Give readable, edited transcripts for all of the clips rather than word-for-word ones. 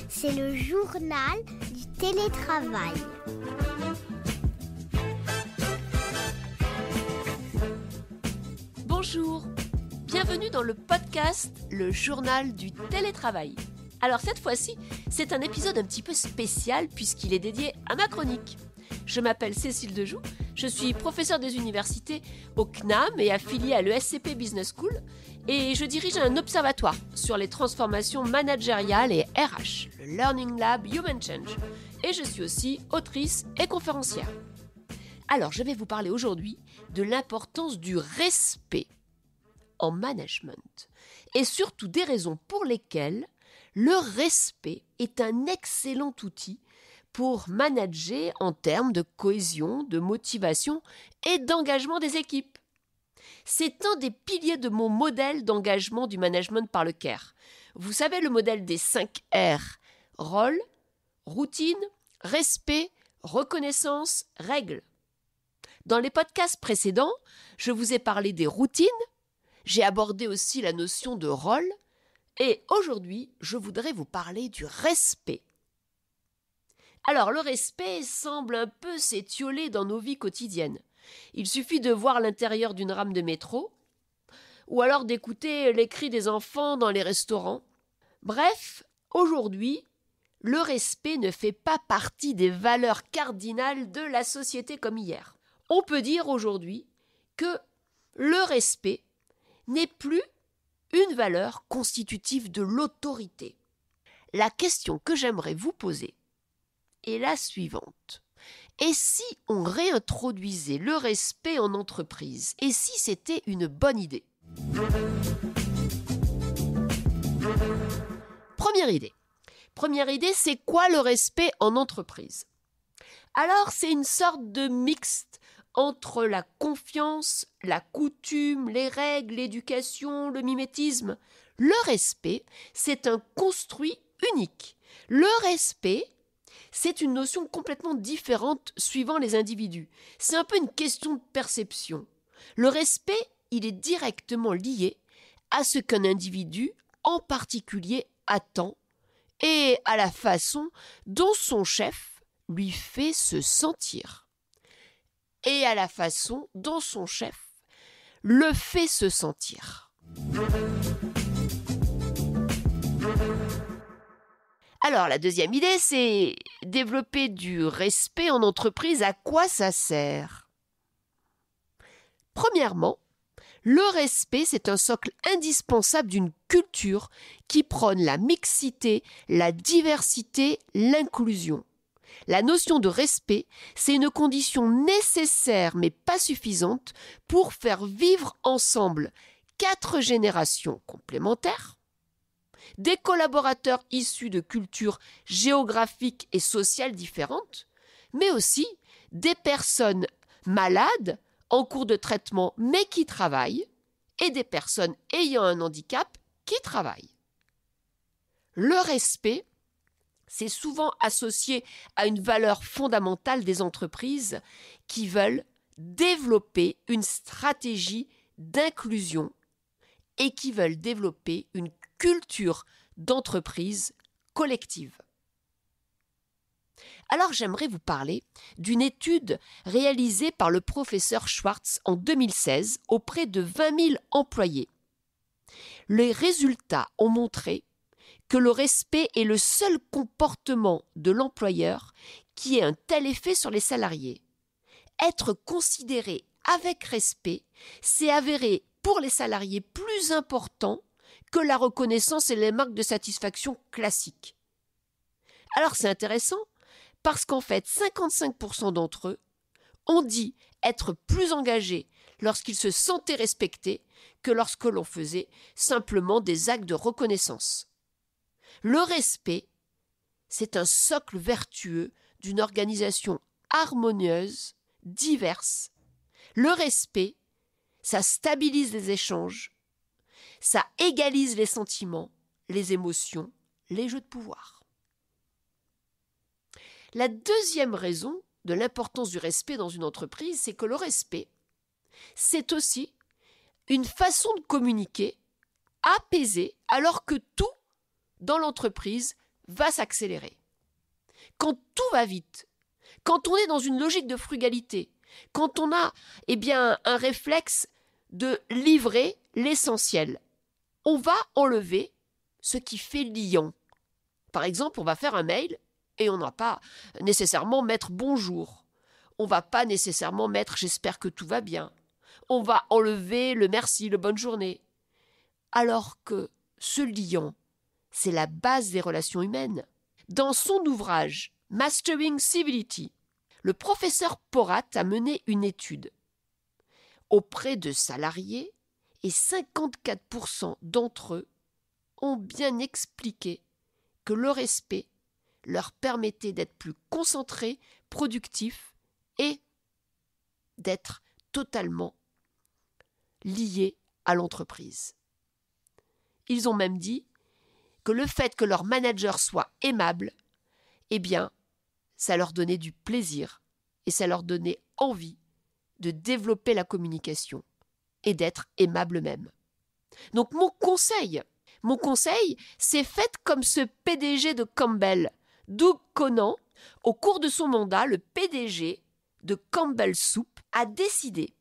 C'est le journal du télétravail. Bonjour, bienvenue dans le podcast Le journal du télétravail. Alors cette fois-ci, c'est un épisode un petit peu spécial puisqu'il est dédié à ma chronique. Je m'appelle Cécile Dejoux, je suis professeure des universités au CNAM et affiliée à l'ESCP Business School et je dirige un observatoire sur les transformations managériales et RH, le Learning Lab Human Change. Et je suis aussi autrice et conférencière. Alors je vais vous parler aujourd'hui de l'importance du respect en management et surtout des raisons pour lesquelles le respect est un excellent outil pour manager en termes de cohésion, de motivation et d'engagement des équipes. C'est un des piliers de mon modèle d'engagement du management par le CARE. Vous savez, le modèle des 5 R. Rôle, routine, respect, reconnaissance, règles. Dans les podcasts précédents, je vous ai parlé des routines, j'ai abordé aussi la notion de rôle, et aujourd'hui, je voudrais vous parler du respect. Alors, le respect semble un peu s'étioler dans nos vies quotidiennes. Il suffit de voir l'intérieur d'une rame de métro, ou alors d'écouter les cris des enfants dans les restaurants. Bref, aujourd'hui, le respect ne fait pas partie des valeurs cardinales de la société comme hier. On peut dire aujourd'hui que le respect n'est plus une valeur constitutive de l'autorité. La question que j'aimerais vous poser est la suivante. Et si on réintroduisait le respect en entreprise? Et si c'était une bonne idée? Première idée, c'est quoi le respect en entreprise? Alors, c'est une sorte de mixte entre la confiance, la coutume, les règles, l'éducation, le mimétisme. Le respect, c'est un construit unique. Le respect, c'est une notion complètement différente suivant les individus. C'est un peu une question de perception. Le respect, il est directement lié à ce qu'un individu, en particulier, attend et à la façon dont son chef lui fait se sentir. Et à la façon dont son chef le fait se sentir. Alors, la deuxième idée, c'est développer du respect en entreprise. À quoi ça sert? Premièrement, le respect, c'est un socle indispensable d'une culture qui prône la mixité, la diversité, l'inclusion. La notion de respect, c'est une condition nécessaire mais pas suffisante pour faire vivre ensemble 4 générations complémentaires, des collaborateurs issus de cultures géographiques et sociales différentes, mais aussi des personnes malades en cours de traitement mais qui travaillent et des personnes ayant un handicap qui travaillent. Le respect, c'est souvent associé à une valeur fondamentale des entreprises qui veulent développer une stratégie d'inclusion et qui veulent développer une culture d'entreprise collective. Alors j'aimerais vous parler d'une étude réalisée par le professeur Schwartz en 2016 auprès de 20 000 employés. Les résultats ont montré que le respect est le seul comportement de l'employeur qui ait un tel effet sur les salariés. Être considéré avec respect s'est avéré pour les salariés plus important que la reconnaissance et les marques de satisfaction classiques. Alors c'est intéressant parce qu'en fait 55% d'entre eux ont dit être plus engagés lorsqu'ils se sentaient respectés que lorsque l'on faisait simplement des actes de reconnaissance. Le respect, c'est un socle vertueux d'une organisation harmonieuse, diverse. Le respect, ça stabilise les échanges, ça égalise les sentiments, les émotions, les jeux de pouvoir. La deuxième raison de l'importance du respect dans une entreprise, c'est que le respect, c'est aussi une façon de communiquer apaisé alors que tout dans l'entreprise va s'accélérer. Quand tout va vite, quand on est dans une logique de frugalité, quand on a un réflexe de livrer l'essentiel, on va enlever ce qui fait liant. Par exemple, on va faire un mail et on ne va pas nécessairement mettre bonjour. On ne va pas nécessairement mettre j'espère que tout va bien. On va enlever le merci, le bonne journée. Alors que ce liant, c'est la base des relations humaines. Dans son ouvrage Mastering Civility, le professeur Porat a mené une étude auprès de salariés et 54% d'entre eux ont bien expliqué que le respect leur permettait d'être plus concentrés, productifs et d'être totalement liés à l'entreprise. Ils ont même dit que le fait que leur manager soit aimable, ça leur donnait du plaisir et ça leur donnait envie de développer la communication et d'être aimable même. Donc mon conseil, c'est faites comme ce PDG de Campbell, Doug Conant. Au cours de son mandat, le PDG de Campbell Soup a décidé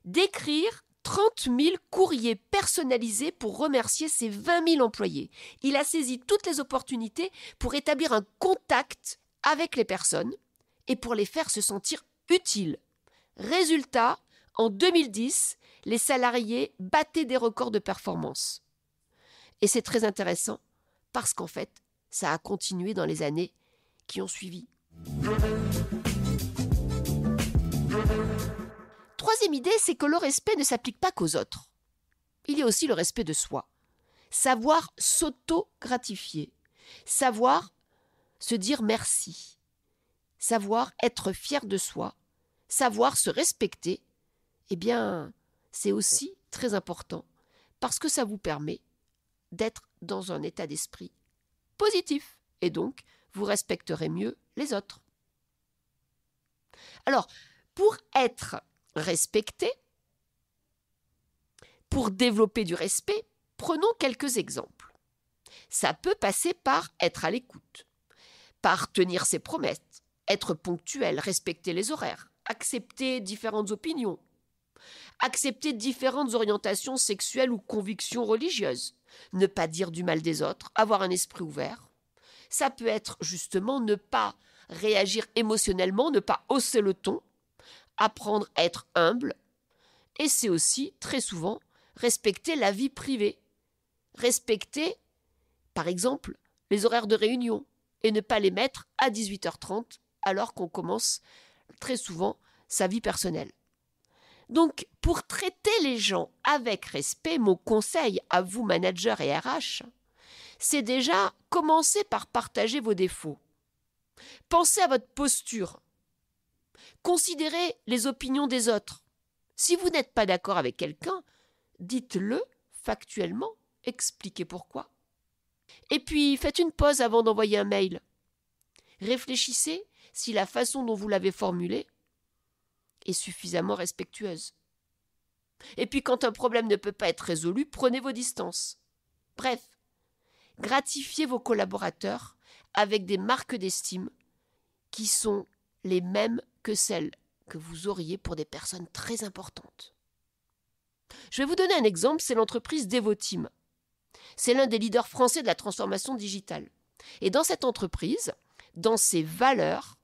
d'écrire 30 000 courriers personnalisés pour remercier ses 20 000 employés. Il a saisi toutes les opportunités pour établir un contact avec les personnes et pour les faire se sentir utiles. Résultat, en 2010, les salariés battaient des records de performance. Et c'est très intéressant parce qu'en fait, ça a continué dans les années qui ont suivi. Troisième idée, c'est que le respect ne s'applique pas qu'aux autres. Il y a aussi le respect de soi. Savoir s'auto-gratifier. Savoir se dire merci. Savoir être fier de soi. Savoir se respecter. C'est aussi très important parce que ça vous permet d'être dans un état d'esprit positif. Et donc, vous respecterez mieux les autres. Alors, pour être respecté, pour développer du respect, prenons quelques exemples. Ça peut passer par être à l'écoute, par tenir ses promesses, être ponctuel, respecter les horaires, accepter différentes opinions, accepter différentes orientations sexuelles ou convictions religieuses, ne pas dire du mal des autres, avoir un esprit ouvert. Ça peut être justement ne pas réagir émotionnellement, ne pas hausser le ton, apprendre à être humble. Et c'est aussi, très souvent, respecter la vie privée. Respecter, par exemple, les horaires de réunion et ne pas les mettre à 18h30 alors qu'on commence très souvent sa vie personnelle. Donc, pour traiter les gens avec respect, mon conseil à vous, managers et RH, c'est déjà commencer par partager vos défauts. Pensez à votre posture. Considérez les opinions des autres. Si vous n'êtes pas d'accord avec quelqu'un, dites-le factuellement, expliquez pourquoi. Et puis, faites une pause avant d'envoyer un mail. Réfléchissez si la façon dont vous l'avez formulé est suffisamment respectueuse. Et puis, quand un problème ne peut pas être résolu, prenez vos distances. Bref, gratifiez vos collaborateurs avec des marques d'estime qui sont les mêmes que celles que vous auriez pour des personnes très importantes. Je vais vous donner un exemple, c'est l'entreprise Devoteam. C'est l'un des leaders français de la transformation digitale. Et dans cette entreprise, dans ses valeurs,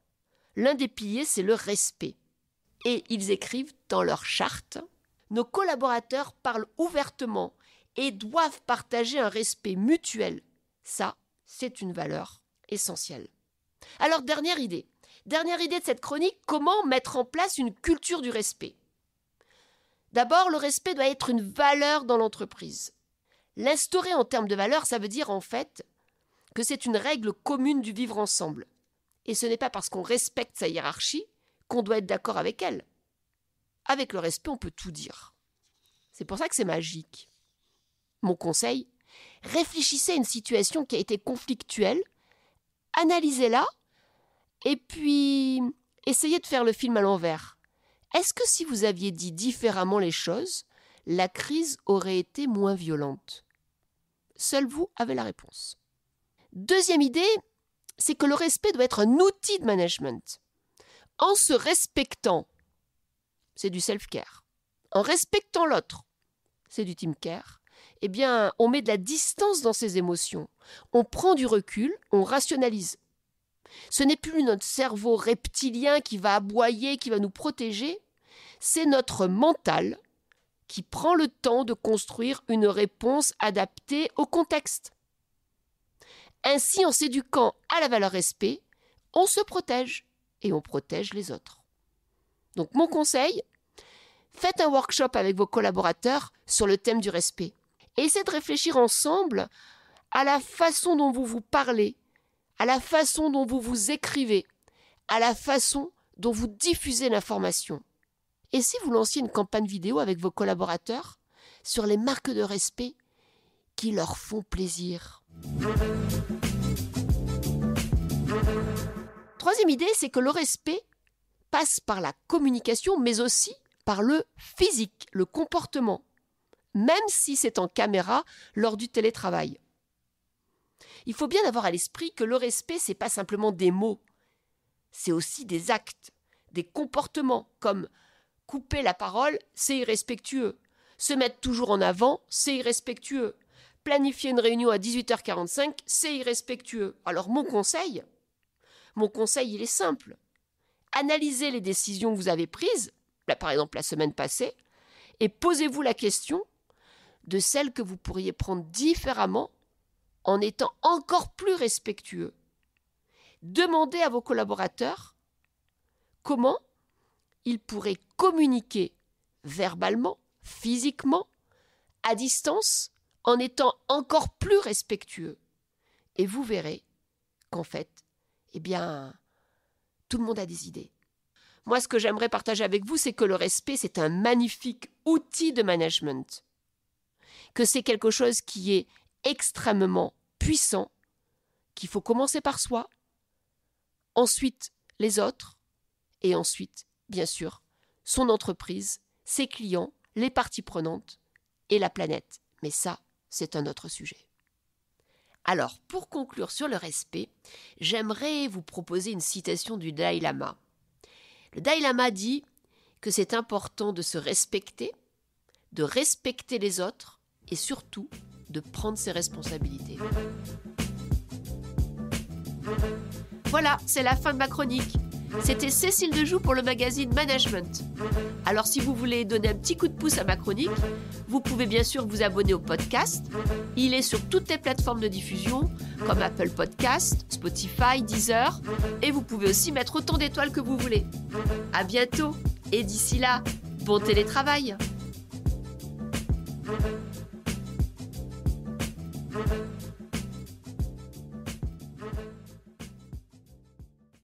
l'un des piliers, c'est le respect. Et ils écrivent dans leur charte « Nos collaborateurs parlent ouvertement et doivent partager un respect mutuel. » Ça, c'est une valeur essentielle. Alors, dernière idée de cette chronique, comment mettre en place une culture du respect ? D'abord, le respect doit être une valeur dans l'entreprise. L'instaurer en termes de valeur, ça veut dire en fait que c'est une règle commune du vivre ensemble. Et ce n'est pas parce qu'on respecte sa hiérarchie qu'on doit être d'accord avec elle. Avec le respect, on peut tout dire. C'est pour ça que c'est magique. Mon conseil, réfléchissez à une situation qui a été conflictuelle, analysez-la, et puis essayez de faire le film à l'envers. Est-ce que si vous aviez dit différemment les choses, la crise aurait été moins violente ? seul vous avez la réponse. Deuxième idée, c'est que le respect doit être un outil de management. En se respectant, c'est du self-care. En respectant l'autre, c'est du team care. Eh bien, on met de la distance dans ses émotions. On prend du recul, on rationalise. Ce n'est plus notre cerveau reptilien qui va aboyer, qui va nous protéger. C'est notre mental qui prend le temps de construire une réponse adaptée au contexte. Ainsi, en s'éduquant à la valeur respect, on se protège et on protège les autres. Donc mon conseil, faites un workshop avec vos collaborateurs sur le thème du respect. Et essayez de réfléchir ensemble à la façon dont vous vous parlez, à la façon dont vous vous écrivez, à la façon dont vous diffusez l'information. Et si vous lanciez une campagne vidéo avec vos collaborateurs sur les marques de respect qui leur font plaisir. Troisième idée, c'est que le respect passe par la communication, mais aussi par le physique, le comportement, même si c'est en caméra lors du télétravail. Il faut bien avoir à l'esprit que le respect, ce n'est pas simplement des mots, c'est aussi des actes, des comportements, comme couper la parole, c'est irrespectueux. Se mettre toujours en avant, c'est irrespectueux. Planifier une réunion à 18h45, c'est irrespectueux. Alors mon conseil, il est simple. Analysez les décisions que vous avez prises, là, par exemple la semaine passée, et posez-vous la question de celles que vous pourriez prendre différemment en étant encore plus respectueux. Demandez à vos collaborateurs comment ils pourraient communiquer verbalement, physiquement, à distance, en étant encore plus respectueux. Et vous verrez qu'en fait, eh bien, tout le monde a des idées. Moi, ce que j'aimerais partager avec vous, c'est que le respect, c'est un magnifique outil de management. Que c'est quelque chose qui est extrêmement puissant, qu'il faut commencer par soi, ensuite les autres, et ensuite, bien sûr, son entreprise, ses clients, les parties prenantes et la planète. Mais ça, c'est un autre sujet. Alors, pour conclure sur le respect, j'aimerais vous proposer une citation du Dalai Lama. Le Dalai Lama dit que c'est important de se respecter, de respecter les autres et surtout de prendre ses responsabilités. Voilà, c'est la fin de ma chronique. C'était Cécile Dejoux pour le magazine Management. Alors si vous voulez donner un petit coup de pouce à ma chronique, vous pouvez bien sûr vous abonner au podcast. Il est sur toutes les plateformes de diffusion, comme Apple Podcast, Spotify, Deezer. Et vous pouvez aussi mettre autant d'étoiles que vous voulez. À bientôt et d'ici là, bon télétravail.